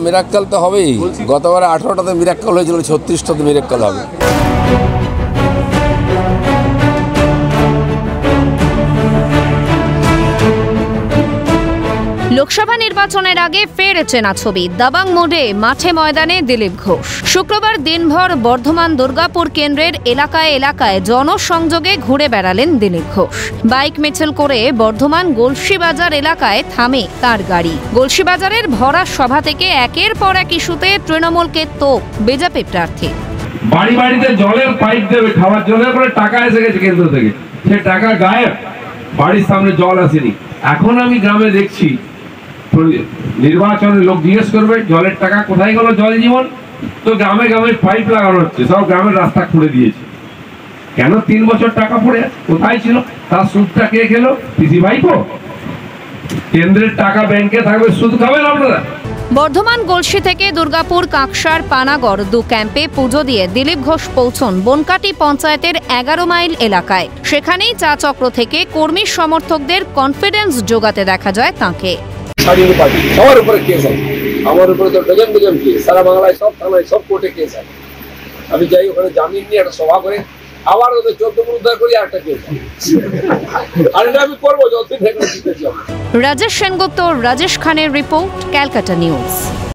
মিরাক্কেল তো হবেই। গতবারে 18টাতে মিরাক্কেল হয়েছিল, 36টাতে মিরাক্কেল হবে। লোকসভা নির্বাচনের আগে ফের চেনা ছবি, দাবাং মোড়ে মাঠে ময়দানে দিলীপ ঘোষ। শুক্রবার দিনভর বর্ধমান দুর্গাপুর কেন্দ্রের এলাকায় এলাকায় জনসংযোগে ঘুরে বেড়ালেন দিলীপ ঘোষ। বাইক মিছিল করে বর্ধমান গলসিবাজার এলাকায় থামে তার গাড়ি। গলসিবাজারের ভরা সভা থেকে একের পর এক ইস্যুতে তৃণমূলকে তোপ বিজেপি প্রার্থী। বাড়ি বাড়িতে জলের পাইপ দেবে, খাবার জলের পরে টাকা এসে গেছে কেন্দ্র থেকে, সে টাকা গায়েব, বাড়ির সামনে জল আসেনি। এখন আমি গ্রামে দেখছি নির্বাচনে লোক জিজ্ঞেস করবে জলের টাকা কোথায় গেল, জল জীবন, তো গ্রামে গ্রামে পাইপ লাগানো হচ্ছে, সব গ্রামের রাস্তা খুলে দিয়েছে। কেন 3 বছর টাকা পড়ে আছে, কোথায় ছিল, তার সুদটা কে খেলো? পিসি ভাইপো। কেন্দ্রের টাকা ব্যাংকে থাকবে, সুদ খাবেন আপনারা। বর্ধমান গলসি থেকে দুর্গাপুর কাকসার পানাগড় 2 ক্যাম্পে পুজো দিয়ে দিলীপ ঘোষ পৌঁছন বনকাটি পঞ্চায়েতের 11 মাইল এলাকায়। সেখানেই চা চক্র থেকে কর্মী সমর্থকদের কনফিডেন্স জোগাতে দেখা যায় তাঁকে। সবার উপরে কেস আছে, আমার উপরে তো ডজন ডজন কেস, সারা বাংলায় সব থানায় সব কোর্টে কেস আছে। আমি যাই ওখানে জামিন নিয়ে একটা সভা করে আবার ওদের 14 উদ্ধার করি, আর একটা কেস আর এটা আমি করবো যতদিন থেকে জিতেছি। রাজেশ সেনগুপ্ত, রাজেশ খানের রিপোর্ট, ক্যালকাটা নিউজ।